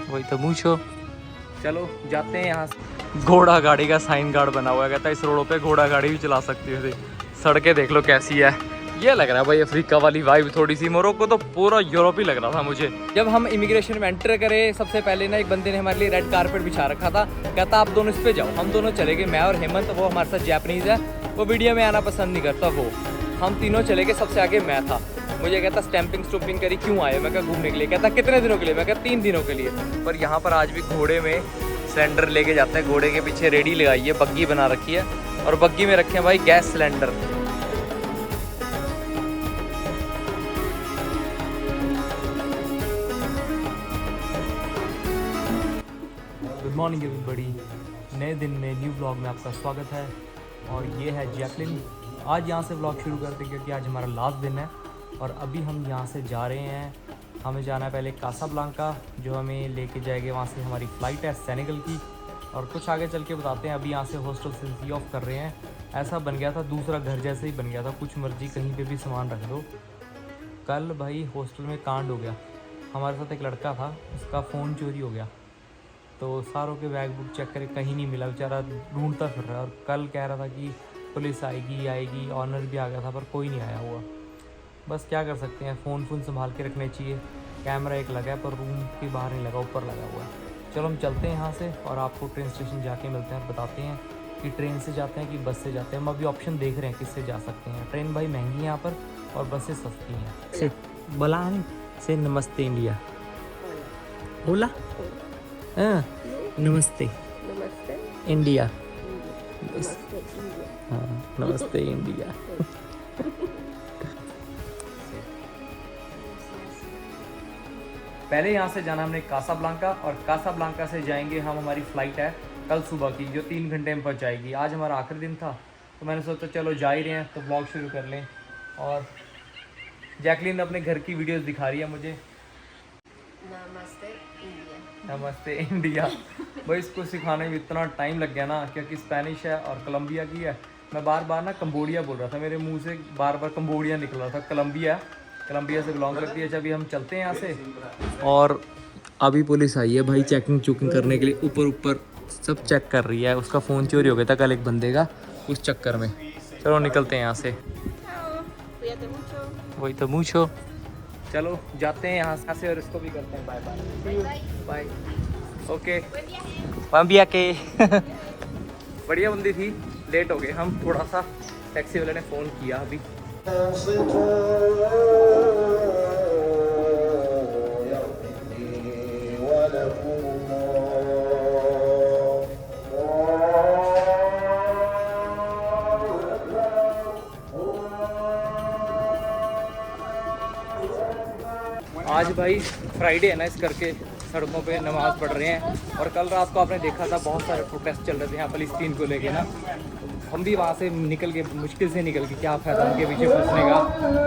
वही तो पूछो। चलो जाते हैं यहाँ से। घोड़ा गाड़ी का साइन गार्ड बना हुआ है, कहता है इस रोडों पे घोड़ा गाड़ी भी चला सकती है। सड़कें देख लो कैसी है। ये लग रहा है भाई अफ्रीका वाली वाइब थोड़ी सी। मोरक्को तो पूरा यूरोप ही लग रहा था मुझे। जब हम इमिग्रेशन में एंटर करे सबसे पहले ना एक बंदे ने हमारे लिए रेड कारपेट बिछा रखा था। कहता आप दोनों इस पे जाओ। हम दोनों चले गए, मैं और हेमंत। वो हमारे साथ जैपनीज है, वो वीडियो में आना पसंद नहीं करता। वो हम तीनों चले गए, सबसे आगे मैं था। मुझे कहता स्टैंपिंग स्टूपिंग करी, क्यों आए? मैं कहा घूमने के लिए। कहता कितने दिनों के लिए? मैं कहा 3 दिनों के लिए। पर यहाँ पर आज भी घोड़े में सिलेंडर लेके जाते हैं। घोड़े के पीछे रेडी लगाई है, बग्गी बना रखी है और बग्गी में रखे हैं भाई gas cylinder. Good morning everybody, नए दिन में न्यू ब्लॉग में आपका स्वागत है। और ये है जैकलिन। आज यहाँ से ब्लॉग शुरू करते हैं क्योंकि आज हमारा लास्ट दिन है और अभी हम यहाँ से जा रहे हैं। हमें जाना है पहले कासाब्लांका, जो हमें लेके जाएगी। वहाँ से हमारी फ़्लाइट है सेनेगल की, और कुछ आगे चल के बताते हैं। अभी यहाँ से हॉस्टल से सी ऑफ कर रहे हैं। ऐसा बन गया था, दूसरा घर जैसे ही बन गया था, कुछ मर्जी कहीं पे भी सामान रख दो। कल भाई हॉस्टल में कांड हो गया। हमारे साथ एक लड़का था, उसका फ़ोन चोरी हो गया, तो सारों के बैग बुक चेक करे, कहीं नहीं मिला। बेचारा ढूंढता फिर रहा है और कल कह रहा था कि पुलिस आएगी। ऑनर भी आ गया था पर कोई नहीं आया हुआ। बस क्या कर सकते हैं, फ़ोन संभाल के रखने चाहिए। कैमरा एक लगा है पर रूम के बाहर नहीं लगा, ऊपर लगा हुआ है। चलो हम चलते हैं यहाँ से और आपको ट्रेन स्टेशन जाके मिलते हैं और बताते हैं कि ट्रेन से जाते हैं कि बस से जाते हैं। हम अभी ऑप्शन देख रहे हैं किससे जा सकते हैं। ट्रेन भाई महंगी है यहाँ पर और बसें सस्ती हैं। से बोला से नमस्ते इंडिया बोला। हाँ नमस्ते इंडिया। हाँ नमस्ते इंडिया। पहले यहाँ से जाना हमने कासाब्लांका और कासाब्लांका से जाएंगे हम। हमारी फ़्लाइट है कल सुबह की जो 3 घंटे में पहुँच जाएगी। आज हमारा आखिरी दिन था तो मैंने सोचा चलो जा ही रहे हैं तो ब्लॉग शुरू कर लें। और जैकलिन अपने घर की वीडियोस दिखा रही है मुझे। नमस्ते इंडिया। नमस्ते इंडिया। भाई इसको सिखाने में इतना टाइम लग गया ना, क्योंकि स्पेनिश है और कोलंबिया की है। मैं बार बार ना कंबोडिया बोल रहा था, मेरे मुंह से बार बार कंबोडिया निकल रहा था। कोलंबिया से बिलोंग करती है। अभी हम चलते हैं यहाँ से और अभी पुलिस आई है भाई चेकिंग करने के लिए। ऊपर सब चेक कर रही है। उसका फ़ोन चोरी हो गया था कल एक बंदे का, उस चक्कर में। चलो निकलते हैं यहाँ से। वही तो पूछो। चलो जाते हैं यहाँ से और इसको भी करते हैं बाय बाय बाय। ओके बम्बिया के। बढ़िया बंदी थी, लेट हो गए हम थोड़ा सा। टैक्सी वाले ने फ़ोन किया अभी। आज भाई फ्राइडे है ना, इस करके सड़कों पे नमाज़ पढ़ रहे हैं। और कल रात को आपने देखा था बहुत सारे प्रोटेस्ट चल रहे थे यहाँ फ़लस्तीन को लेके ना। हम भी वहाँ से निकल के, मुश्किल से निकल के, क्या फ़ायदा उनके पीछे फंसने का।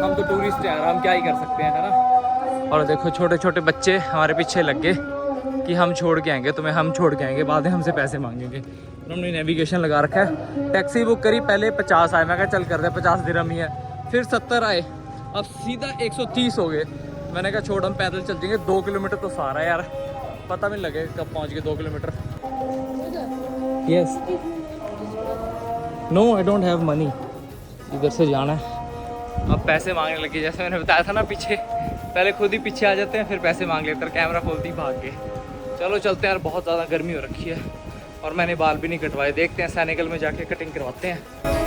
हम तो टूरिस्ट हैं, हम क्या ही कर सकते हैं, है ना। और देखो छोटे छोटे बच्चे हमारे पीछे लग गए कि हम छोड़ के आएंगे तुम्हें, हम छोड़ के आएंगे, बाद में हमसे पैसे मांगेंगे। उन्होंने नेविगेशन लगा रखा है। टैक्सी बुक करी, पहले 50 आए। मैं कहा चल कर दे, 50 दिरहम ही है। फिर 70 आए, अब सीधा 130 हो गए। मैंने कहा छोड़ हम पैदल चल जाएंगे। 2 किलोमीटर तो सारा है यार, पता भी नहीं लगेगा कब पहुंच गए 2 kilometre. Yes no I don't have money. इधर से जाना है। अब पैसे मांगने लगे, जैसे मैंने बताया था ना पीछे, पहले खुद ही पीछे आ जाते हैं फिर पैसे मांग लेते हैं। कैमरा खोलती ही भाग के। चलो चलते हैं यार, बहुत ज़्यादा गर्मी हो रखी है और मैंने बाल भी नहीं कटवाए। देखते हैं सेनेगल में जाके कटिंग करवाते हैं।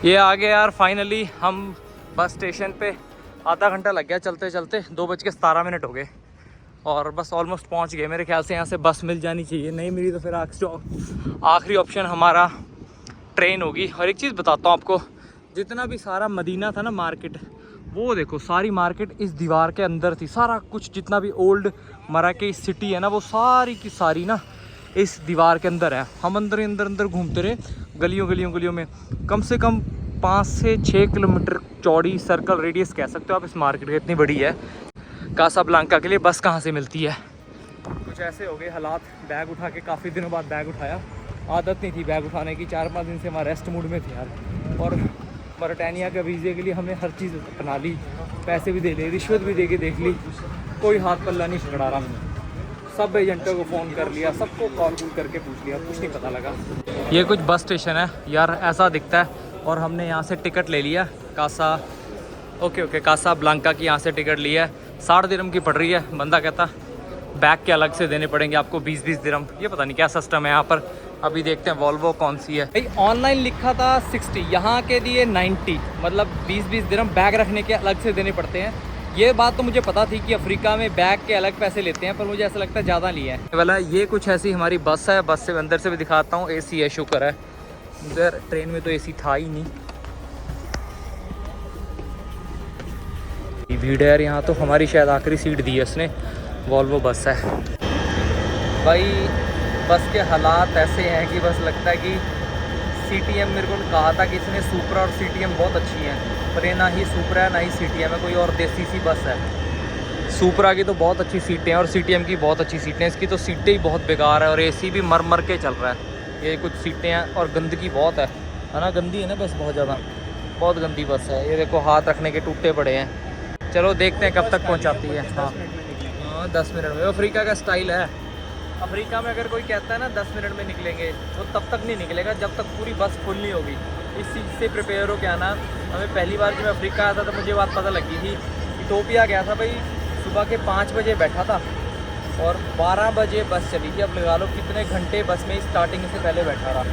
ये आ गए यार फाइनली हम बस स्टेशन पे। आधा घंटा लग गया चलते चलते, 2:17 हो गए और बस ऑलमोस्ट पहुंच गए। मेरे ख्याल से यहाँ से बस मिल जानी चाहिए, नहीं मिली तो फिर आखिरी ऑप्शन हमारा ट्रेन होगी। और एक चीज़ बताता हूँ आपको, जितना भी सारा मदीना था ना मार्केट, वो देखो सारी मार्केट इस दीवार के अंदर थी। सारा कुछ जितना भी ओल्ड मराठी सिटी है ना, वो सारी की सारी ना इस दीवार के अंदर है। हम अंदर अंदर घूमते रहे गलियों में। कम से कम 5 से 6 किलोमीटर चौड़ी सर्कल रेडियस कह सकते हो आप इस मार्केट की, इतनी बड़ी है। कासाब्लांका के लिए बस कहाँ से मिलती है। कुछ ऐसे हो गए हालात। बैग उठा के काफ़ी दिनों बाद बैग उठाया। आदत नहीं थी बैग उठाने की, 4-5 दिन से हमारे रेस्ट मूड में थे यार। और मॉरिटानिया के वीज़े के लिए हमने हर चीज़ अपना ली, पैसे भी दे लिए, रिश्वत भी दे के देख ली, कोई हाथ पल्ला नहीं पकड़ा रहा। सब एजेंटों को फ़ोन कर लिया, सबको कॉल करके पूछ लिया, कुछ नहीं पता लगा। ये कुछ बस स्टेशन है यार, ऐसा दिखता है। और हमने यहाँ से टिकट ले लिया कासा, ओके कासा ब्लांका की यहाँ से टिकट लिया है। 60 दिरहम की पड़ रही है। बंदा कहता बैग के अलग से देने पड़ेंगे आपको 20-20 दिरहम। ये पता नहीं क्या सिस्टम है यहाँ पर। अभी देखते हैं वॉल्वो कौन सी है। भाई ऑनलाइन लिखा था 60, यहाँ के दिए 90, मतलब 20-20 दिरहम बैग रखने के अलग से देने पड़ते हैं। ये बात तो मुझे पता थी कि अफ्रीका में बैग के अलग पैसे लेते हैं, पर मुझे ऐसा लगता है ज़्यादा लिए हैं। वाला ये कुछ ऐसी हमारी बस है। बस से अंदर से भी दिखाता हूँ, AC है, शुक्र है। इधर ट्रेन में तो AC था ही नहीं। भीड़ है यार यहाँ तो। हमारी शायद आखिरी सीट दी है उसने। वॉल्वो बस है भाई। बस के हालात ऐसे हैं कि बस लगता है कि CTM, मेरे को कहा था कि इसने सुपरा और CTM बहुत अच्छी है, पर ये ना ही सुपरा है ना ही CTM है, कोई और देसी सी बस है। सुपरा की तो बहुत अच्छी सीटें हैं और CTM की बहुत अच्छी सीटें हैं। इसकी तो सीटें ही बहुत बेकार है और AC भी मर के चल रहा है। ये कुछ सीटें हैं और गंदगी बहुत है ना, गंदी है ना बस, बहुत ज़्यादा, बहुत गंदी बस है। ये देखो हाथ रखने के टूटे पड़े हैं। चलो देखते हैं कब तक पहुँचाती है। हाँ 10 मिनट में। अफ्रीका का स्टाइल है। अफ्रीका में अगर कोई कहता है ना 10 मिनट में निकलेंगे, वो तब तक नहीं निकलेगा जब तक पूरी बस फुल नहीं होगी। इस चीज़ से प्रिपेयर हो के आना। हमें पहली बार जब मैं अफ्रीका आया था तो मुझे बात पता लगी थी। इथोपिया गया था भाई, सुबह के 5 बजे बैठा था और 12 बजे बस चली थी। अब लगा लो कितने घंटे बस में स्टार्टिंग से पहले बैठा रहा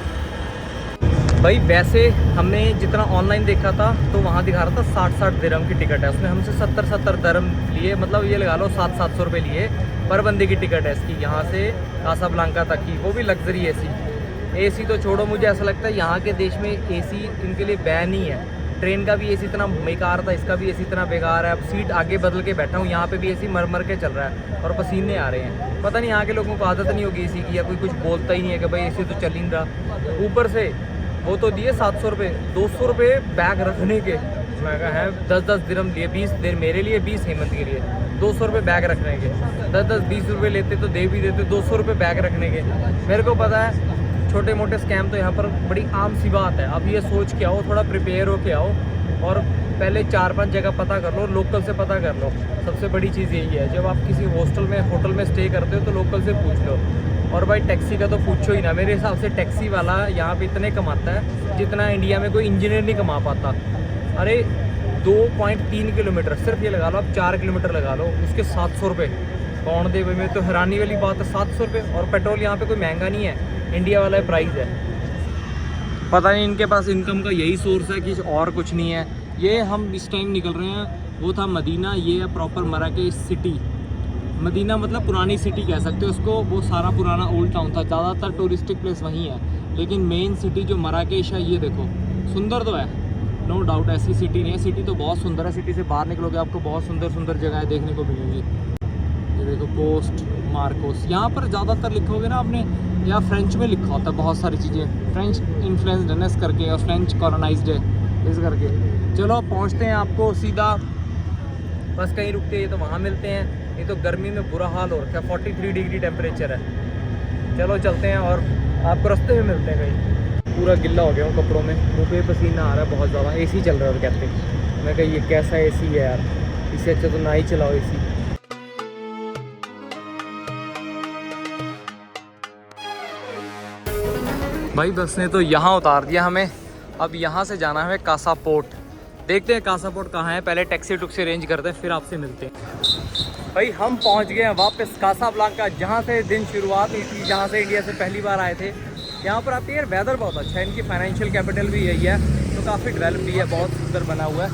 भाई। वैसे हमने जितना ऑनलाइन देखा था तो वहाँ दिखा रहा था 60-60 दिरहम की टिकट है। उसने हमसे 70-70 दिरहम लिए, मतलब ये लगा लो 700-700 रुपये लिए पर बंदे की टिकट है इसकी, यहाँ से कासाब्लांका तक की, वो भी लग्जरी AC तो छोड़ो। मुझे ऐसा लगता है यहाँ के देश में AC इनके लिए बैन ही है। ट्रेन का भी AC इतना बेकार था, इसका भी AC इतना बेकार है। अब सीट आगे बदल के बैठा हूँ, यहाँ पे भी AC मर के चल रहा है और पसीने आ रहे हैं। पता नहीं यहाँ के लोगों को आदत नहीं होगी AC की, या कोई कुछ बोलता ही नहीं है कि भाई AC तो चल ही नहीं रहा। ऊपर से वो तो दिए 700 रुपये, 200 रुपये बैग रखने के। मैं कहा है 10-10 दिरहम दिए, 20 देर मेरे लिए, 20 हेमंत के लिए, 200 रुपये बैग रखने के। 10-10-20 रुपये लेते तो दे भी देते, 200 रुपये बैग रखने के। मेरे को पता है छोटे मोटे स्कैम तो यहाँ पर बड़ी आम सी बात है। अब ये सोच के आओ, थोड़ा प्रिपेयर हो के आओ और पहले 4-5 जगह पता कर लो, लोकल से पता कर लो। सबसे बड़ी चीज़ यही है, जब आप किसी होटल में स्टे करते हो तो लोकल से पूछ लो। और भाई टैक्सी का तो पूछो ही ना। मेरे हिसाब से टैक्सी वाला यहाँ पे इतने कमाता है जितना इंडिया में कोई इंजीनियर नहीं कमा पाता। अरे 2.3 किलोमीटर, सिर्फ ये लगा लो आप 4 किलोमीटर लगा लो, उसके 700 रुपये कौन दे भाई। मैं तो हैरानी वाली बात है, 700 रुपये। और पेट्रोल यहाँ पे कोई महंगा नहीं है, इंडिया वाला प्राइस है। पता नहीं इनके पास इनकम का यही सोर्स है कि और कुछ नहीं है। ये हम इस टाइम निकल रहे हैं, वो था मदीना, ये है प्रॉपर मराकेश सिटी। मदीना मतलब पुरानी सिटी कह सकते हो उसको, वो सारा पुराना ओल्ड टाउन था। ज़्यादातर टूरिस्टिक प्लेस वहीं है, लेकिन मेन सिटी जो मराकेश है, ये देखो सुंदर तो है, नो डाउट, ऐसी सिटी नहीं है। सिटी तो बहुत सुंदर है। सिटी से बाहर निकलोगे आपको बहुत सुंदर सुंदर जगहें देखने को मिलेंगी। ये देखो पोस्ट मार्कोस, यहाँ पर ज़्यादातर लिखोगे ना आपने, या फ्रेंच में लिखा होता है बहुत सारी चीज़ें, फ्रेंच इन्फ्लुएंस्ड है इस करके और फ्रेंच कॉलोनाइज्ड है इस करके। चलो पहुँचते हैं, आपको सीधा बस कहीं रुकते हैं तो वहाँ मिलते हैं। ये तो गर्मी में बुरा हाल हो रखा है, 43 डिग्री टेम्परेचर है। चलो चलते हैं और आपको रास्ते में मिलते हैं कहीं। पूरा गिल्ला हो गया हूँ कपड़ों में, मुँह पे पसीना आ रहा है बहुत ज़्यादा। AC चल रहा है और कहते हैं, मैं कहा ये कैसा AC है यार, इससे अच्छा तो ना ही चलाओ AC। भाई बस ने तो यहाँ उतार दिया हमें। अब यहाँ से जाना है कासा पोर्ट। देखते हैं कासा पोर्ट कहाँ है, पहले टैक्सी टुक्सी अरेंज करते हैं फिर आपसे मिलते हैं। भाई हम पहुँच गए हैं वापस कासाब्लांका, जहाँ से दिन शुरुआत हुई थी, जहाँ से इंडिया से पहली बार आए थे। यहाँ पर आते हैं यार, वेदर बहुत अच्छा है, इनकी फाइनेंशियल कैपिटल भी यही है, तो काफ़ी डेवलप भी है, बहुत सुंदर बना हुआ है।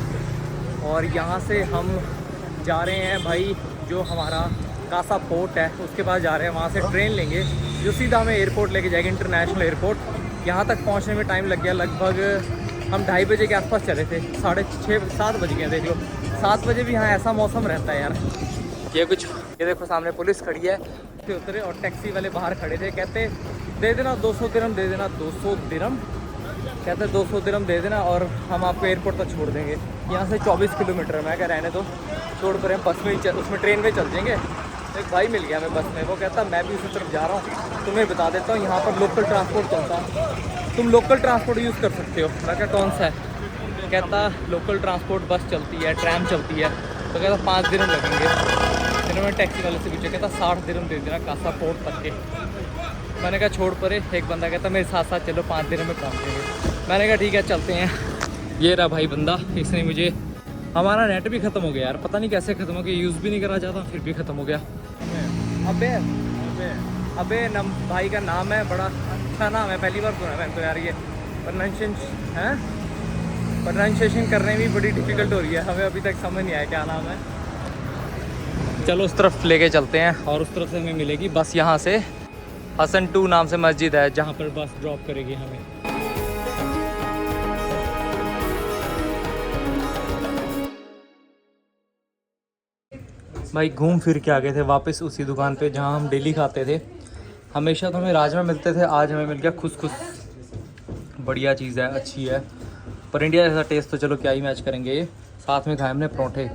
और यहाँ से हम जा रहे हैं भाई, जो हमारा कासा पोर्ट है उसके पास जा रहे हैं। वहाँ से ट्रेन लेंगे जो सीधा हमें एयरपोर्ट लेके जाएगी, इंटरनेशनल एयरपोर्ट। यहाँ तक पहुँचने में टाइम लग गया, लगभग हम 2:30 बजे के आसपास चले थे, 6:30-7 बज गए। देख लो 7 बजे भी यहाँ ऐसा मौसम रहता है यार। ये देखो सामने पुलिस खड़ी है, उतरे और टैक्सी वाले बाहर खड़े थे, कहते दे देना 200 दिरहम दे देना, 200 दिरहम कहते 200 दिरहम दे देना और हम आपको एयरपोर्ट तक छोड़ देंगे। यहाँ से 24 किलोमीटर है। मैं कह रहने दो, छोड़ कर हम बस में ही उसमें ट्रेन में चल जाएंगे। एक भाई मिल गया हमें बस में, वो कहता मैं भी उसी तरफ जा रहा हूँ, तुम्हें बता देता हूँ यहाँ पर लोकल ट्रांसपोर्ट चलता है। तुम लोकल ट्रांसपोर्ट यूज़ कर सकते हो। मैं क्या कौन सा है, कहता लोकल ट्रांसपोर्ट बस चलती है, ट्रैम चलती है, तो कहता 5 दिन लगेंगे। फिर मैंने टैक्सी वाले से पूछा, कहता 60 दिन दे देना कासा पोर्ट तक के। मैंने कहा छोड़ परे। एक बंदा कहता मेरे साथ साथ चलो 5 दिन में पहुँचेंगे। मैंने कहा ठीक है चलते हैं। ये रहा भाई बंदा, इसने मुझे, हमारा नेट भी ख़त्म हो गया यार, पता नहीं कैसे ख़त्म हो गया, यूज़ भी नहीं करा चाहता फिर भी ख़त्म हो गया। अबे भाई का नाम है, बड़ा अच्छा नाम है, पहली बार सुना मैंने तो यार। ये प्रोनाउंसिएशन करने में भी बड़ी डिफ़िकल्ट हो रही है, हमें अभी तक समझ नहीं आया क्या नाम है। चलो उस तरफ लेके चलते हैं और उस तरफ से हमें मिलेगी बस। यहाँ से हसन 2 नाम से मस्जिद है जहाँ पर बस ड्रॉप करेगी हमें। भाई घूम फिर के आ गए थे वापस उसी दुकान पे जहाँ हम डेली खाते थे। हमेशा तो हमें राजमा मिलते थे, आज हमें मिल गया खुसखुस। बढ़िया चीज़ है, अच्छी है, पर इंडिया जैसा टेस्ट तो चलो क्या ही मैच करेंगे ये। साथ में खाए हमने परोठे,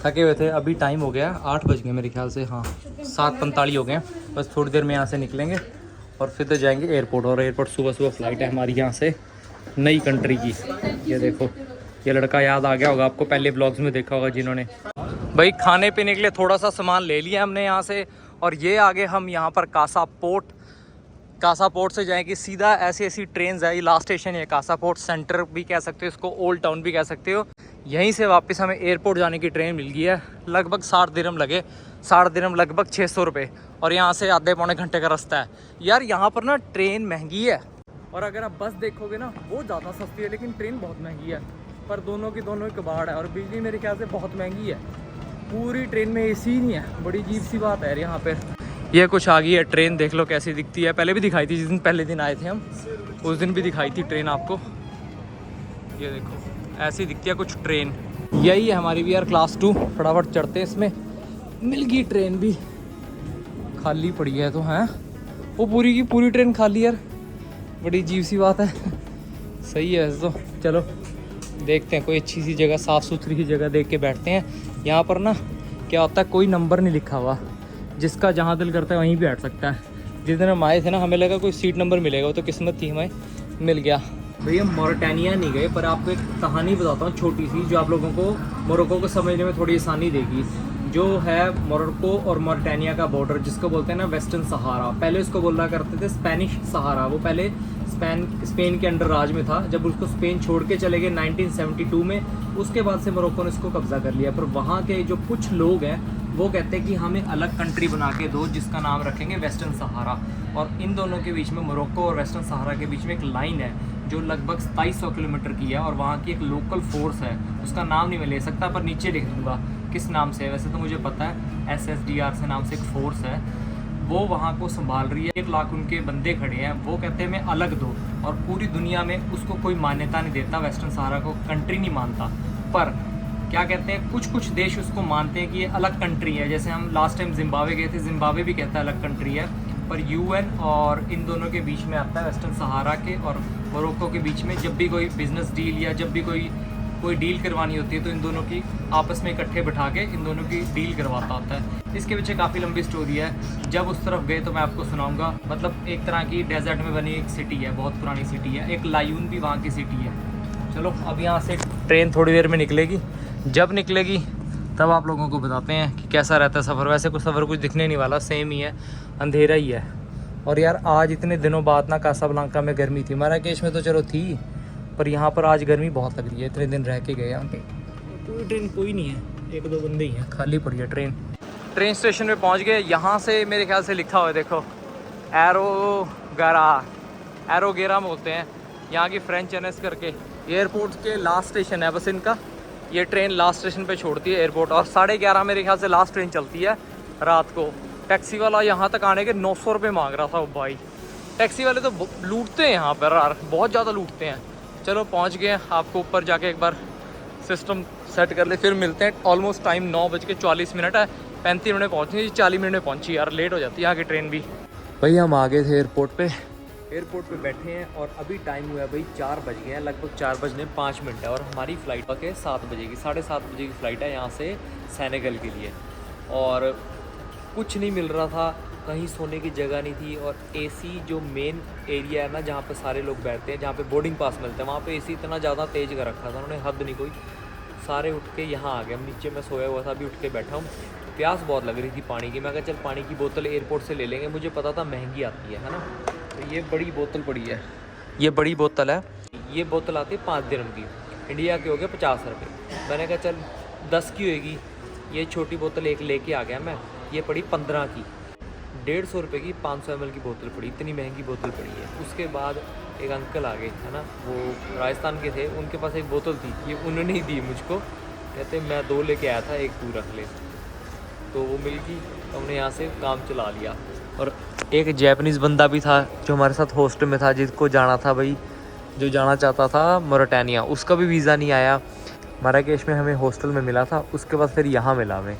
थके हुए थे। अभी टाइम हो गया 8 बज गए मेरे ख्याल से, हाँ 7:45 हो गए। बस थोड़ी देर में यहाँ से निकलेंगे और फिर तो जाएंगे एयरपोर्ट। और एयरपोर्ट सुबह सुबह फ़्लाइट है हमारी यहाँ से नई कंट्री की। ये देखो, ये लड़का याद आ गया होगा आपको, पहले ब्लॉग्स में देखा होगा जिन्होंने। भाई खाने पीने के लिए थोड़ा सा सामान ले लिया हमने यहाँ से, और ये आगे हम यहाँ पर कासा पोर्ट से जाएंगे सीधा। ऐसी ट्रेन है, ये लास्ट स्टेशन है कासा पोर्ट सेंटर भी कह सकते हो इसको, ओल्ड टाउन भी कह सकते हो। यहीं से वापस हमें एयरपोर्ट जाने की ट्रेन मिल गई है। लगभग 60 दिरहम लगे, 60 दिरहम लगभग 600 रुपये, और यहाँ से आधे पौने घंटे का रास्ता है। यार यहाँ पर ना ट्रेन महंगी है, और अगर आप बस देखोगे ना वो ज़्यादा सस्ती है, लेकिन ट्रेन बहुत महंगी है। पर दोनों की कबाड़ है, और बिजली मेरे ख्याल से बहुत महंगी है। पूरी ट्रेन में एसी ही नहीं है, बड़ी अजीब सी बात है यहाँ पर। ये कुछ आ गई है ट्रेन, देख लो कैसी दिखती है। पहले भी दिखाई थी जिस दिन पहले दिन आए थे हम, उस दिन भी दिखाई थी ट्रेन आपको। ये देखो ऐसी दिखती है कुछ ट्रेन। यही है हमारी भी यार क्लास 2, फटाफट चढ़ते हैं इसमें। मिल गई ट्रेन भी, खाली पड़ी है तो हैं, वो पूरी की पूरी ट्रेन खाली यार, बड़ी अजीब सी बात है। सही है तो चलो देखते हैं कोई अच्छी सी जगह, साफ़ सुथरी सी जगह देख के बैठते हैं। यहाँ पर ना क्या होता है, कोई नंबर नहीं लिखा हुआ, जिसका जहाँ दिल करता है वहीं बैठ सकता है। जिस दिन हम आए थे ना हमें लगा कोई सीट नंबर मिलेगा, वो तो किस्मत थी, हमें मिल गया। भैया मॉरिटानिया नहीं गए, पर आपको एक कहानी बताता हूँ छोटी सी, जो आप लोगों को मोरक्को को समझने में थोड़ी आसानी देगी। जो है मोरक्को और मॉरिटानिया का बॉर्डर, जिसको बोलते हैं ना वेस्टर्न सहारा, पहले उसको बोला करते थे स्पेनिश सहारा। वो पहले स्पेन के अंडर राज में था। जब उसको स्पेन छोड़ के चले गए 1972 में, उसके बाद से मोरक्को ने इसको कब्जा कर लिया। पर वहाँ के जो कुछ लोग हैं वो कहते हैं कि हमें अलग कंट्री बना के दो, जिसका नाम रखेंगे वेस्टर्न सहारा। और इन दोनों के बीच में, मोरक्को और वेस्टर्न सहारा के बीच में एक लाइन है जो लगभग 2700 किलोमीटर की है, और वहाँ की एक लोकल फोर्स है, उसका नाम नहीं मैं ले सकता, पर नीचे लिख दूँगा किस नाम से है। वैसे तो मुझे पता है, SSDR से नाम से एक फोर्स है, वो वहाँ को संभाल रही है। 1 लाख उनके बंदे खड़े हैं। वो कहते हैं मैं अलग दो, और पूरी दुनिया में उसको कोई मान्यता नहीं देता, वेस्टर्न सहारा को कंट्री नहीं मानता। पर क्या कहते हैं, कुछ देश उसको मानते हैं कि ये अलग कंट्री है। जैसे हम लास्ट टाइम जिम्बाब्वे गए थे, जिम्बाब्वे भी कहता है अलग कंट्री है। पर UN और इन दोनों के बीच में आता है, वेस्टर्न सहारा के और मोरक्को के बीच में, जब भी कोई बिज़नेस डील या जब भी कोई डील करवानी होती है, तो इन दोनों की आपस में इकट्ठे बिठा के इन दोनों की डील करवाता होता है। इसके पीछे काफ़ी लंबी स्टोरी है, जब उस तरफ गए तो मैं आपको सुनाऊंगा। मतलब एक तरह की डेजर्ट में बनी एक सिटी है, बहुत पुरानी सिटी है, एक लायून भी वहाँ की सिटी है। चलो अब यहाँ से ट्रेन थोड़ी देर में निकलेगी, जब निकलेगी तब आप लोगों को बताते हैं कि कैसा रहता है सफ़र। वैसे सफ़र कुछ दिखने नहीं वाला, सेम ही है, अंधेरा ही है। और यार आज इतने दिनों बाद ना कासाब्लांका में गर्मी थी, माराकेश में तो चलो थी, पर यहाँ पर आज गर्मी बहुत लग रही है। इतने दिन रह के गए यहाँ पे। पूरी ट्रेन कोई नहीं है, 1-2 बंदे ही हैं, खाली पड़ी है ट्रेन। ट्रेन स्टेशन पे पहुँच गए। यहाँ से मेरे ख्याल से लिखा हुआ है, देखो एरोगेरा बोलते हैं यहाँ की फ्रेंच एनएस करके। एयरपोर्ट के लास्ट स्टेशन है बस इनका, ये ट्रेन लास्ट स्टेशन पे छोड़ती है एयरपोर्ट। और 11:30 मेरे ख्याल से लास्ट ट्रेन चलती है रात को। टैक्सी वाला यहाँ तक आने के 900 रुपये मांग रहा था वो भाई। टैक्सी वाले तो लूटते हैं यहाँ पर यार, बहुत ज़्यादा लूटते हैं। चलो पहुँच गए, आपको ऊपर जाके एक बार सिस्टम सेट कर ले, फिर मिलते हैं। ऑलमोस्ट टाइम 9:40 है, 35 मिनट में पहुँची, 40 मिनट में पहुँची यार, लेट हो जाती है यहाँ की ट्रेन भी। भाई हम आ गए थे एयरपोर्ट पे बैठे हैं, और अभी टाइम हुआ है भाई 4 बज गए हैं, लगभग 4 बजने 5 मिनट है। और हमारी फ़्लाइट के 7 बजे की, 7:30 बजे की फ़्लाइट है यहाँ से सेनेगल के लिए। और कुछ नहीं मिल रहा था, कहीं सोने की जगह नहीं थी। और एसी जो मेन एरिया है ना, जहाँ पे सारे लोग बैठते हैं, जहाँ पे बोर्डिंग पास मिलते हैं, वहाँ पे एसी इतना ज़्यादा तेज़ कर रखा था उन्होंने, हद नहीं कोई। सारे उठ के यहाँ आ गए। नीचे मैं सोया हुआ था, अभी उठ के बैठा हूँ। प्यास बहुत लग रही थी पानी की। मैं कहा चल पानी की बोतल एयरपोर्ट से ले लेंगे। मुझे पता था महंगी आती है ना। तो ये बड़ी बोतल पड़ी है, ये बड़ी बोतल है। ये बोतल आती है 5 दिरहम की, इंडिया के हो गए 50 रुपये। मैंने कहा चल 10 की होएगी। ये छोटी बोतल एक लेके आ गया मैं। ये पड़ी 15 की, 150 रुपये की 500 ml की बोतल पड़ी। इतनी महंगी बोतल पड़ी है। उसके बाद एक अंकल आ गए है ना, वो राजस्थान के थे। उनके पास एक बोतल थी, ये उन्होंने ही दी मुझको। कहते मैं 2 लेके आया था, एक तू रख ले। तो वो मिल गई, तो हमने यहाँ से काम चला लिया। और एक जैपनीज़ बंदा भी था जो हमारे साथ हॉस्टल में था, जिसको जाना था भाई, जो जाना चाहता था मोरिटानिया। उसका भी वीज़ा नहीं आया। मराकेश में हमें हॉस्टल में मिला था, उसके बाद फिर यहाँ मिला हमें।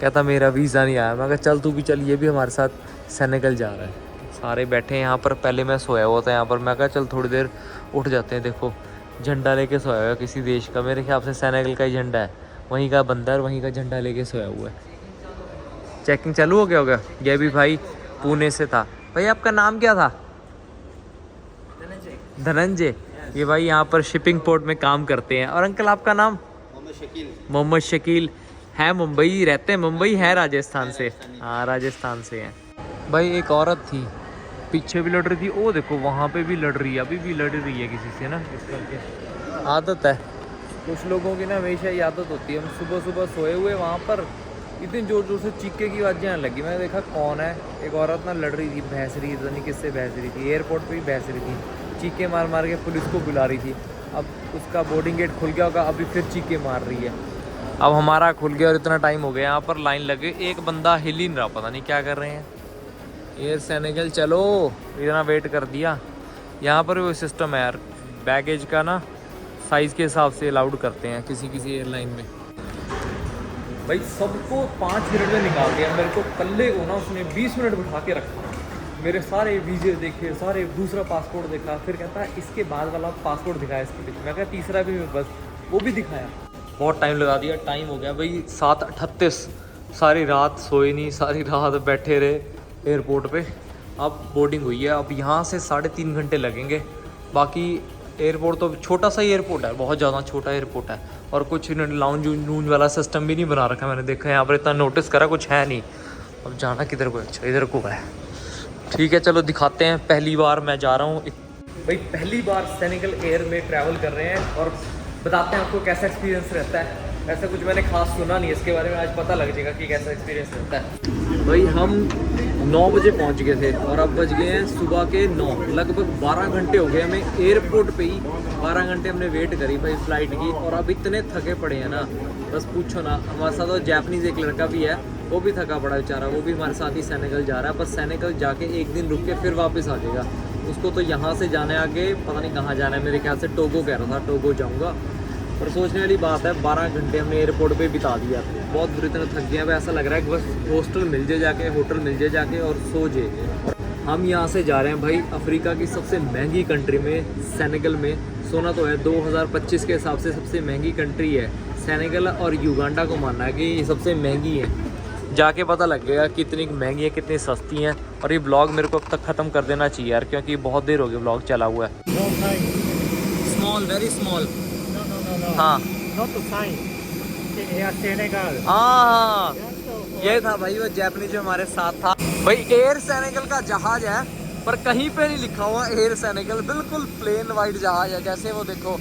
कहता मेरा वीज़ा नहीं आया। मैं कहा चल तू भी चल, ये भी हमारे साथ सेनेगल जा रहा है। सारे बैठे हैं यहाँ पर। पहले मैं सोया हुआ था यहाँ पर। मैं कहा चल थोड़ी देर उठ जाते हैं। देखो झंडा लेके सोया हुआ है किसी देश का, मेरे ख्याल से सेनेगल का ही झंडा है। वहीं का बंदा है, वहीं का झंडा लेके सोया हुआ है। चेकिंग चालू हो गया। ये भी भाई पुणे से था। भाई आपका नाम क्या था? धनंजय। ये भाई यहाँ पर शिपिंग पोर्ट में काम करते हैं। और अंकल आपका नाम? मोहम्मद शकील। है मुंबई, रहते हैं मुंबई, है राजस्थान से। हाँ राजस्थान से हैं भाई। एक औरत थी पीछे भी लड़ रही थी, वो देखो वहाँ पे भी लड़ रही है, अभी भी लड़ रही है किसी से ना। इस करके आदत है कुछ लोगों की ना, हमेशा ही आदत होती है। हम सुबह सुबह सोए हुए वहाँ पर, इतनी ज़ोर ज़ोर से चीखे की आवाज़ें आने लगी। मैंने देखा कौन है, एक औरत ना लड़ रही थी, बहस रही थी, नहीं किससे बहस रही थी। एयरपोर्ट पर भी बहस रही थी, चीखे मार मार के पुलिस को बुला रही थी। अब उसका बोर्डिंग गेट खुल गया होगा, अभी फिर चीखे मार रही है। अब हमारा खुल गया और इतना टाइम हो गया, यहाँ पर लाइन लगे। एक बंदा हिल ही नहीं रहा, पता नहीं क्या कर रहे हैं। एयर सेनेगल चलो, इतना वेट कर दिया। यहाँ पर वो सिस्टम है यार, बैगेज का ना साइज़ के हिसाब से अलाउड करते हैं किसी एयरलाइन में। भाई सबको 5 मिनट में निकाल दिया। मेरे को कल्ले को ना उसने 20 मिनट बिठा के रखा। मेरे सारे वीज़े देखे, सारे, दूसरा पासपोर्ट देखा। फिर कहता है इसके बाद वाला पासपोर्ट दिखाया इसके पीछे। मैं कहा तीसरा भी, बस वो भी दिखाया। बहुत टाइम लगा दिया। टाइम हो गया भाई 7:38। सारी रात सोए नहीं, सारी रात बैठे रहे एयरपोर्ट पे। अब बोर्डिंग हुई है, अब यहाँ से 3.5 घंटे लगेंगे। बाकी एयरपोर्ट तो छोटा सा ही एयरपोर्ट है, बहुत ज़्यादा छोटा एयरपोर्ट है। और कुछ लाउंज वूंज वाला सिस्टम भी नहीं बना रखा। मैंने देखा यहाँ पर, इतना नोटिस करा, कुछ है नहीं। अब जाना किधर को? अच्छा इधर को है। ठीक है चलो दिखाते हैं। पहली बार मैं जा रहा हूँ भाई, पहली बार सेनेगल एयर में ट्रैवल कर रहे हैं और बताते हैं आपको कैसा एक्सपीरियंस रहता है। ऐसा कुछ मैंने खास सुना नहीं, इसके बारे में आज पता लग जाएगा कि कैसा एक्सपीरियंस रहता है। भाई हम 9 बजे पहुंच गए थे और अब बज गए हैं सुबह के 9। लगभग 12 घंटे हो गए हमें एयरपोर्ट पे ही। 12 घंटे हमने वेट करी भाई फ्लाइट की। और अब इतने थके पड़े हैं ना, बस पूछो ना। हमारे साथ तो जैपनीज़ एक लड़का भी है, वो भी थका पड़ा बेचारा। वो भी हमारे साथ ही सेनेगल जा रहा है। बस सेनेगल जाके एक दिन रुक के फिर वापस आ जाएगा। उसको तो यहाँ से जाने आगे पता नहीं कहाँ जाना है। मेरे ख्याल से टोगो कह रहा था, टोगो जाऊँगा। पर सोचने वाली बात है, 12 घंटे हमने एयरपोर्ट पे बिता दिया। बहुत बुरी तरह थक गया। ऐसा लग रहा है कि बस हॉस्टल मिल जाए जाके, होटल मिल जाए जाके और सो जाए। हम यहाँ से जा रहे हैं भाई अफ्रीका की सबसे महंगी कंट्री में, सेनेगल में। सोना तो है 2025 के हिसाब से सबसे महंगी कंट्री है सेनेगल। और युगांडा को मानना है कि ये सबसे महंगी है। जाके पता लग गया कितनी महंगी है, कितनी सस्ती हैं। और ये ब्लॉग मेरे को अब तक ख़त्म कर देना चाहिए यार, क्योंकि बहुत देर हो गई ब्लॉग चला हुआ है। Small, very small. हाँ हाँ, ये था भाई वो जैपनीज जो हमारे साथ था। भाई एयर सेनेगल का जहाज है, पर कहीं पे नहीं लिखा हुआ एयर सेनेगल। बिल्कुल प्लेन वाइट जहाज है। जैसे वो देखो,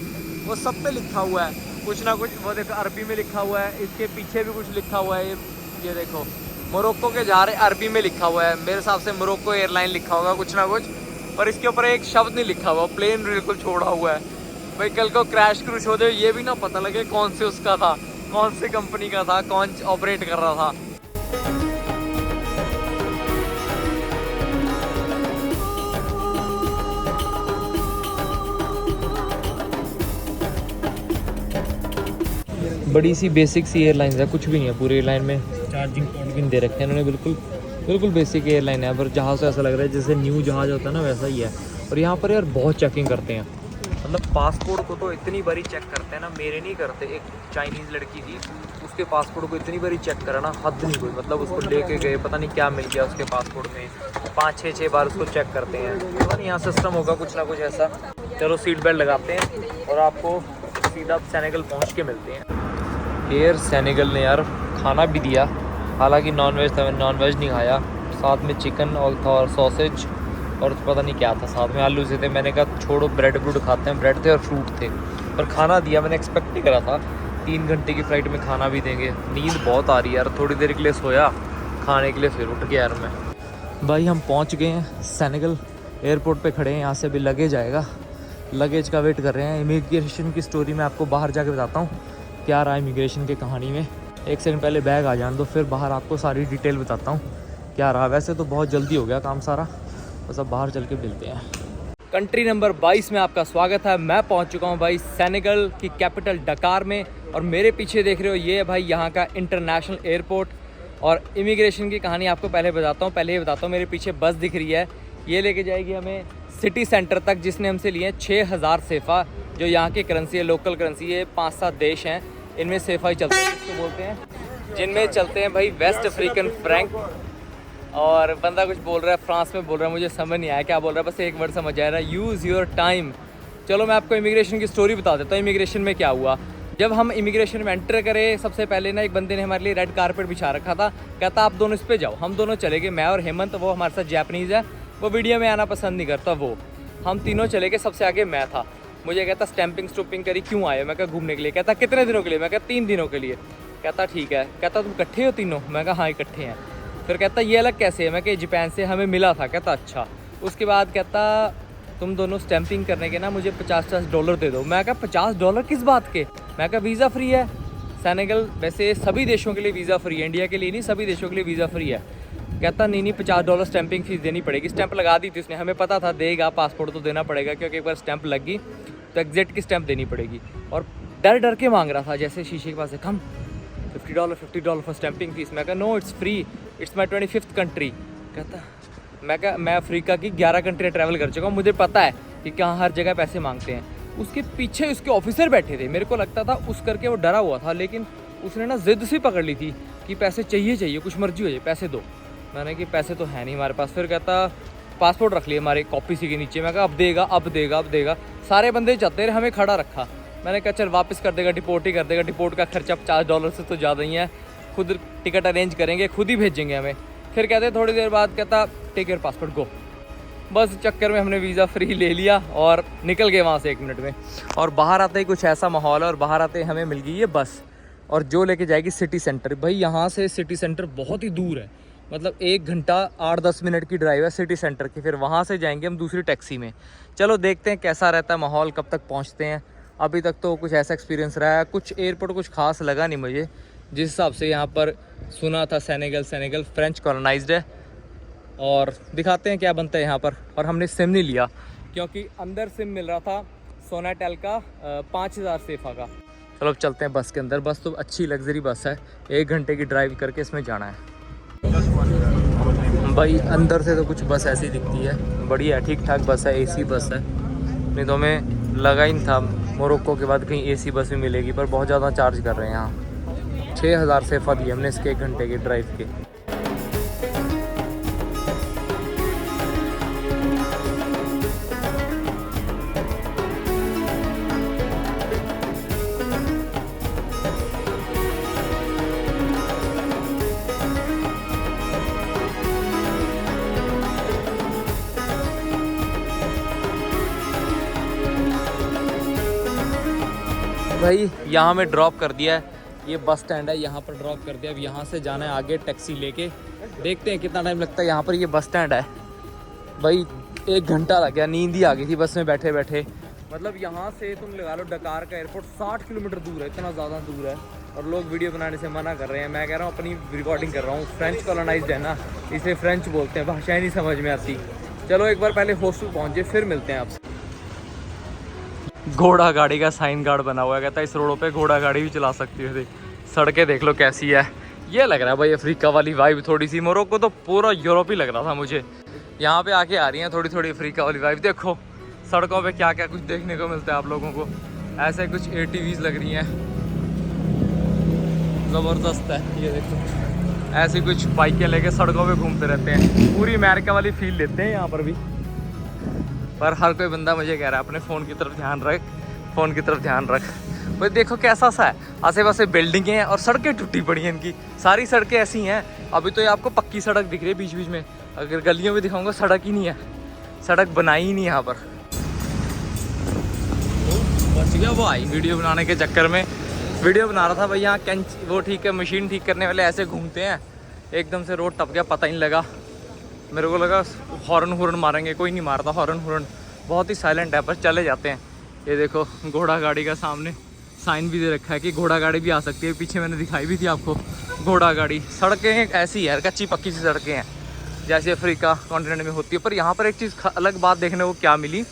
वो सब पे लिखा हुआ है कुछ ना कुछ। वो देखो अरबी में लिखा हुआ है, इसके पीछे भी कुछ लिखा हुआ है। ये देखो मोरक्को के जा रहे, अरबी में लिखा हुआ है। मेरे हिसाब से मोरक्को एयरलाइन लिखा होगा कुछ ना कुछ, पर इसके ऊपर एक शब्द नहीं लिखा हुआ। प्लेन बिल्कुल छोड़ा हुआ है। भाई कल को क्रैश क्रूश हो जाए, ये भी ना पता लगे कौन से उसका था, कौन सी कंपनी का था, कौन ऑपरेट कर रहा था। बड़ी सी बेसिक सी एयरलाइन है, कुछ भी नहीं है पूरी एयरलाइन में। चार्जिंग पॉइंट भी नहीं दे रखे हैं इन्होंने। बिल्कुल बेसिक एयरलाइन है। पर जहाज़ से ऐसा लग रहा है जैसे न्यू जहाज़ होता है ना, वैसा ही है। और यहाँ पर यार बहुत चेकिंग करते हैं। मतलब पासपोर्ट को तो इतनी बारी चेक करते हैं ना, मेरे नहीं करते। एक चाइनीज़ लड़की थी, उसके पासपोर्ट को इतनी बारी चेक करा ना, हद नहीं कोई। मतलब उसको लेके गए, पता नहीं क्या मिल गया उसके पासपोर्ट में, 5-6 बार उसको चेक करते हैं। पता नहीं यहाँ सिस्टम होगा कुछ ना कुछ ऐसा। चलो सीट बेल्ट लगाते हैं और आपको सीधा सेनेगल पहुँच के मिलते हैं। एयर सेनेगल ने यार खाना भी दिया, हालांकि नॉनवेज था, मैंने नॉनवेज नहीं खाया। साथ में चिकन और सॉसेज और पता नहीं क्या था, साथ में आलू से थे। मैंने कहा छोड़ो, ब्रेड ब्रूड खाते हैं। ब्रेड थे और फ्रूट थे, पर खाना दिया। मैंने एक्सपेक्ट नहीं करा था 3 घंटे की फ़्लाइट में खाना भी देंगे। नींद बहुत आ रही है यार, थोड़ी देर के लिए सोया, खाने के लिए फिर उठ गया यार मैं। भाई हम पहुंच गए हैं सेनेगल, एयरपोर्ट पे खड़े हैं। यहाँ से अभी लगेज आएगा, लगेज का वेट कर रहे हैं। इमिग्रेशन की स्टोरी मैं आपको बाहर जाके बताता हूँ क्या रहा इमिग्रेशन की कहानी में। 1 सेकंड पहले बैग आ जाने दो, फिर बाहर आपको सारी डिटेल बताता हूँ क्या रहा। वैसे तो बहुत जल्दी हो गया काम सारा, बस अब बाहर चल के मिलते हैं। कंट्री नंबर 22 में आपका स्वागत है। मैं पहुंच चुका हूं भाई सेनेगल की कैपिटल डकार में, और मेरे पीछे देख रहे हो ये है भाई यहाँ का इंटरनेशनल एयरपोर्ट। और इमिग्रेशन की कहानी आपको पहले बताता हूँ। पहले ये बताता हूँ, मेरे पीछे बस दिख रही है, ये लेके जाएगी हमें सिटी सेंटर तक, जिसने हमसे लिए 6000 सेफ़ा, जो यहाँ की करेंसी है, लोकल करेंसी है। 5-7 देश हैं, इनमें सेफ़ा ही चलते हैं, इसको बोलते हैं, जिनमें चलते हैं भाई वेस्ट अफ्रीकन फ्रैंक। और बंदा कुछ बोल रहा है, फ्रांस में बोल रहा है, मुझे समझ नहीं आया क्या बोल रहा है, बस एक वर्ड समझ आ रहा है, यूज़ योर टाइम। चलो मैं आपको इमिग्रेशन की स्टोरी बता देता हूँ। इमिग्रेशन में क्या हुआ, जब हम इमिग्रेशन में एंटर करे, सबसे पहले ना एक बंदे ने हमारे लिए रेड कारपेट बिछा रखा था। कहता आप दोनों इस पे जाओ। हम दोनों चले गए, मैं और हेमंत, वो हमारे साथ जैपनीज़ है, वो वीडियो में आना पसंद नहीं करता वो। हम तीनों चले गए, सबसे आगे मैं था। मुझे कहता स्टैंपिंग स्टूपिंग करी, क्यों आए? मैं कहा घूमने के लिए। कहता कितने दिनों के लिए? मैं कहा 3 दिनों के लिए। कहता ठीक है। कहता तुम इकट्ठे हो तीनों? मैं कहा हाँ इकट्ठे हैं। फिर कहता ये अलग कैसे है? मैं कहा जापान से हमें मिला था। कहता अच्छा। उसके बाद कहता तुम दोनों स्टैंपिंग करने के ना मुझे $50 दे दो। मैं कहा $50 किस बात के? मैं कहा वीज़ा फ्री है सेनेगल, वैसे सभी देशों के लिए वीज़ा फ्री है, इंडिया के लिए नहीं, सभी देशों के लिए वीज़ा फ्री है। कहता नहीं $50 स्टैंपिंग फ़ीस देनी पड़ेगी। स्टैंप लगा दी थी उसने, हमें पता था देगा, पासपोर्ट तो देना पड़ेगा, क्योंकि एक बार स्टैंप लग गई तो एग्जैक्ट की स्टैंप देनी पड़ेगी। और डर डर के मांग रहा था, जैसे शीशे के पास है, कम $50 फॉर स्टैंपिंग फ़ीस। मैं कहा no it's free, it's my 25th country. कहता मैं कहा मैं अफ्रीका की 11 कंट्री ट्रैवल कर चुका हूँ, मुझे पता है कि कहाँ हर जगह पैसे मांगते हैं। उसके पीछे उसके ऑफिसर बैठे थे, मेरे को लगता था उस करके वो डरा हुआ था, लेकिन उसने ना ज़िद सी पकड़ ली थी कि पैसे चाहिए, कुछ मर्जी हो जाए पैसे दो। मैंने कि पैसे तो है नहीं हमारे पास। फिर कहता पासपोर्ट रख लिया हमारे कॉपी सी के नीचे। मैं कहा अब देगा। सारे बंदे जाते रहे, हमें खड़ा रखा। मैंने कहा चल वापस कर देगा, डिपोर्ट ही कर देगा। डिपोर्ट का खर्चा $50 से तो ज़्यादा ही है, खुद टिकट अरेंज करेंगे, खुद ही भेजेंगे हमें। फिर कहते थोड़ी देर बाद कहता टेक योर पासपोर्ट गो। बस चक्कर में हमने वीज़ा फ्री ले लिया और निकल गए वहाँ से 1 मिनट में। और बाहर आते ही कुछ ऐसा माहौल है, और बाहर आते ही हमें मिल गई ये बस, और जो लेके जाएगी सिटी सेंटर। भाई यहाँ से सिटी सेंटर बहुत ही दूर है, मतलब 1 घंटा 8-10 मिनट की ड्राइव है सिटी सेंटर की। फिर वहाँ से जाएंगे हम दूसरी टैक्सी में। चलो देखते हैं कैसा रहता है माहौल, कब तक पहुँचते हैं। अभी तक तो कुछ ऐसा एक्सपीरियंस रहा है, कुछ एयरपोर्ट कुछ खास लगा नहीं मुझे, जिस हिसाब से यहाँ पर सुना था सेनेगल फ्रेंच कॉलोनाइज्ड है। और दिखाते हैं क्या बनता है यहाँ पर। और हमने सिम नहीं लिया, क्योंकि अंदर सिम मिल रहा था सोनाटेल का 5000 सेफा का। चलो अब चलते हैं बस के अंदर। बस तो अच्छी लग्जरी बस है, 1 घंटे की ड्राइव करके इसमें जाना है। भाई अंदर से तो कुछ बस ऐसी दिखती है, बढ़िया ठीक ठाक बस है, एसी बस है। नहीं तो हमें लगा ही नहीं था मोरक्को के बाद कहीं एसी बस भी मिलेगी, पर बहुत ज़्यादा चार्ज कर रहे हैं यहाँ। 6000 सेफा दिए हमने इसके 1 घंटे की ड्राइव के। भाई यहाँ में ड्रॉप कर दिया है, ये बस स्टैंड है, यहाँ पर ड्रॉप कर दिया। अब यहाँ से जाना है आगे टैक्सी लेके, देखते हैं कितना टाइम लगता है। यहाँ पर ये बस स्टैंड है भाई, 1 घंटा लग गया, नींद ही आ गई थी बस में बैठे बैठे। मतलब यहाँ से तुम लगा लो डकार का एयरपोर्ट 60 किलोमीटर दूर है, इतना ज़्यादा दूर है, और लोग वीडियो बनाने से मना कर रहे हैं। मैं कह रहा हूँ अपनी रिकॉर्डिंग कर रहा हूँ। फ्रेंच कॉलोनाइज्ड है ना, इसलिए फ्रेंच बोलते हैं, भाषाएँ नहीं समझ में आती। चलो एक बार पहले हॉस्टल पहुँचे, फिर मिलते हैं आपसे। घोड़ा गाड़ी का साइन गार्ड बना हुआ है, कहता है इस रोडों पे घोड़ा गाड़ी भी चला सकती है। सड़कें देख लो कैसी है, ये लग रहा है भाई अफ्रीका वाली वाइब थोड़ी सी। मोरक्को तो पूरा यूरोप ही लग रहा था मुझे, यहाँ पे आके आ रही है थोड़ी थोड़ी अफ्रीका वाली वाइब। देखो सड़कों पे क्या क्या कुछ देखने को मिलता है आप लोगों को। ऐसे कुछ ATVs लग रही हैं, ज़बरदस्त है। ये देखो ऐसी कुछ बाइकें लेके सड़कों पे घूमते रहते हैं, पूरी अमेरिका वाली फील लेते हैं यहाँ पर भी। पर हर कोई बंदा मुझे कह रहा है अपने फ़ोन की तरफ ध्यान रख, फ़ोन की तरफ ध्यान रख। भाई देखो कैसा सा है, आसे पासे बिल्डिंगें हैं और सड़कें टूटी पड़ी हैं इनकी, सारी सड़कें ऐसी हैं। अभी तो ये आपको पक्की सड़क दिख रही है बीच बीच में, अगर गलियों में दिखाऊंगा सड़क ही नहीं है, सड़क बनाई ही नहीं यहाँ पर। बच गया वो आई वीडियो बनाने के चक्कर में, वीडियो बना रहा था भाई। यहाँ कैंच वो ठीक है, मशीन ठीक करने वाले ऐसे घूमते हैं, एकदम से रोड टप गया, पता ही नहीं लगा। मेरे को लगा हॉर्न मारेंगे, कोई नहीं मारता हॉर्न, बहुत ही साइलेंट है, पर चले जाते हैं। ये देखो घोड़ा गाड़ी का सामने साइन भी दे रखा है कि घोड़ा गाड़ी भी आ सकती है, पीछे मैंने दिखाई भी थी आपको घोड़ा गाड़ी। सड़कें ऐसी है, कच्ची पक्की सी सड़कें हैं जैसे अफ्रीका कॉन्टिनेंट में होती है। पर यहाँ पर एक चीज़ अलग बात देखने को क्या मिली,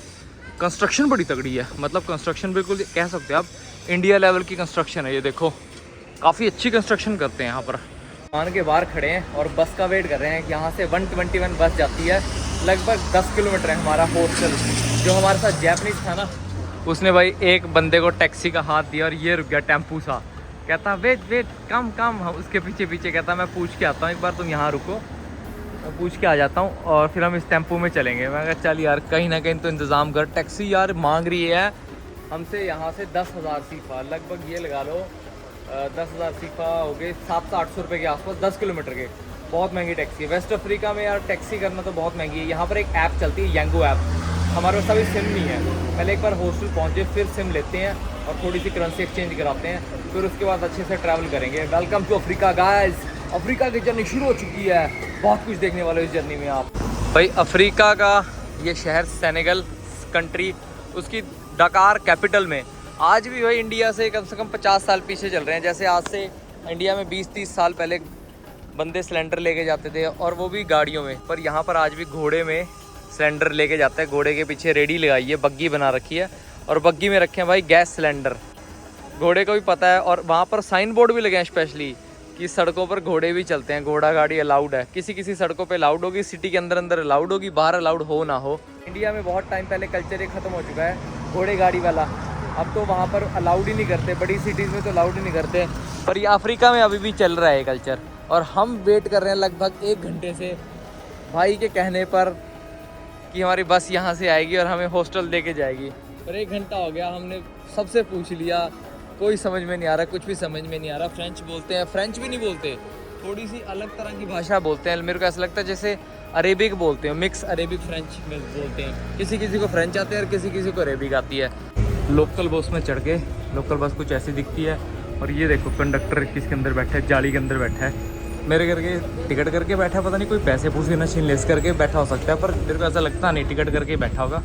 कंस्ट्रक्शन बड़ी तगड़ी है। मतलब कंस्ट्रक्शन बिल्कुल कह सकते हैं आप इंडिया लेवल की कंस्ट्रक्शन है। ये देखो काफ़ी अच्छी कंस्ट्रक्शन करते हैं यहाँ पर। दुकान के बाहर खड़े हैं और बस का वेट कर रहे हैं। यहाँ से 121 बस जाती है, लगभग 10 किलोमीटर है हमारा हॉस्टल। जो हमारे साथ जैपनीज था ना, उसने भाई एक बंदे को टैक्सी का हाथ दिया और ये रुक गया टेम्पू सा, कहता वेट कम हम उसके पीछे कहता मैं पूछ के आता हूँ, एक बार तुम यहाँ रुको, मैं पूछ के आ जाता हूँ और फिर हम इस टेम्पू में चलेंगे। मैं कहा चल यार कहीं ना कहीं तो इंतज़ाम कर। टैक्सी यार मांग रही है हमसे यहाँ से 10,000 सीफा, लगभग ये लगा लो 10,000 सीफा हो गए 700-800 रुपये के आसपास, 10 किलोमीटर के। बहुत महंगी टैक्सी है। वेस्ट अफ्रीका में यार टैक्सी करना तो बहुत महंगी है। यहाँ पर एक ऐप चलती है यांगो ऐप, हमारे पास अभी सिम नहीं है। पहले एक बार हॉस्टल पहुँचे, फिर सिम लेते हैं और थोड़ी सी करेंसी एक्सचेंज कराते हैं, फिर उसके बाद अच्छे से ट्रैवल करेंगे। Welcome to Africa guys. Africa की जर्नी शुरू हो चुकी है, बहुत कुछ देखने वाले इस जर्नी में आप। भाई अफ्रीका का ये शहर सेनेगल कंट्री, उसकी डकार कैपिटल में आज भी भाई इंडिया से कम 50 साल पीछे चल रहे हैं। जैसे आज से इंडिया में 20-30 साल पहले बंदे सिलेंडर लेके जाते थे और वो भी गाड़ियों में, पर यहाँ पर आज भी घोड़े में सिलेंडर लेके जाते हैं। घोड़े के पीछे रेडी लगाई है, बग्गी बना रखी है और बग्गी में रखे हैं भाई गैस सिलेंडर। घोड़े को भी पता है और वहाँ पर साइन बोर्ड भी लगे हैं स्पेशली कि सड़कों पर घोड़े भी चलते हैं, घोड़ा गाड़ी अलाउड है। किसी सड़कों पे अलाउड होगी, सिटी के अंदर अलाउड होगी, बाहर अलाउड हो ना हो। इंडिया में बहुत टाइम पहले कल्चर ये ख़त्म हो चुका है घोड़े गाड़ी वाला, अब तो वहाँ पर अलाउड ही नहीं करते, बड़ी सिटीज़ में तो अलाउड ही नहीं करते। पर ये अफ्रीका में अभी भी चल रहा है कल्चर और हम वेट कर रहे हैं लगभग 1 घंटे से भाई के कहने पर कि हमारी बस यहाँ से आएगी और हमें हॉस्टल दे के जाएगी। पर 1 घंटा हो गया, हमने सबसे पूछ लिया, कोई समझ में नहीं आ रहा, कुछ भी समझ में नहीं आ रहा। फ्रेंच बोलते हैं, फ्रेंच भी नहीं बोलते, थोड़ी सी अलग तरह की भाषा बोलते हैं। मेरे को ऐसा लगता है जैसे अरेबिक बोलते हैं, मिक्स अरेबिक फ्रेंच में बोलते हैं। किसी को फ्रेंच आते हैं और किसी को अरेबिक आती है। लोकल बस में चढ़ के, लोकल बस कुछ ऐसी दिखती है और ये देखो कंडक्टर किसके अंदर बैठा है, जाली के अंदर बैठा है। मेरे करके टिकट करके बैठा है, पता नहीं कोई पैसे पूछे ना छीन लेस करके बैठा हो सकता है, पर मेरे को ऐसा लगता नहीं, टिकट करके बैठा होगा।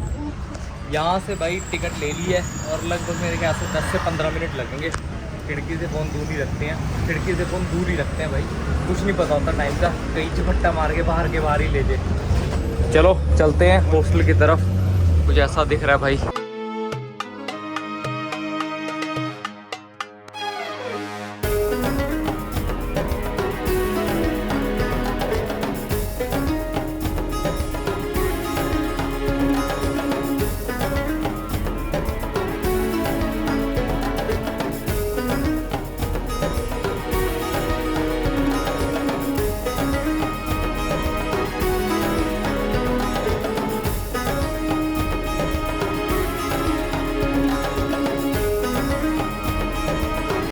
यहाँ से भाई टिकट ले ली है और लगभग मेरे ख्याल से 10 से 15 मिनट लगेंगे। खिड़की से फ़ोन दूर ही रखते हैं, खिड़की से फ़ोन दूर ही रखते हैं भाई, कुछ नहीं पता होता टाइम का, कहीं झपट्टा मार के बाहर ही ले जाए। चलो चलते हैं हॉस्टल की तरफ, कुछ ऐसा दिख रहा है भाई।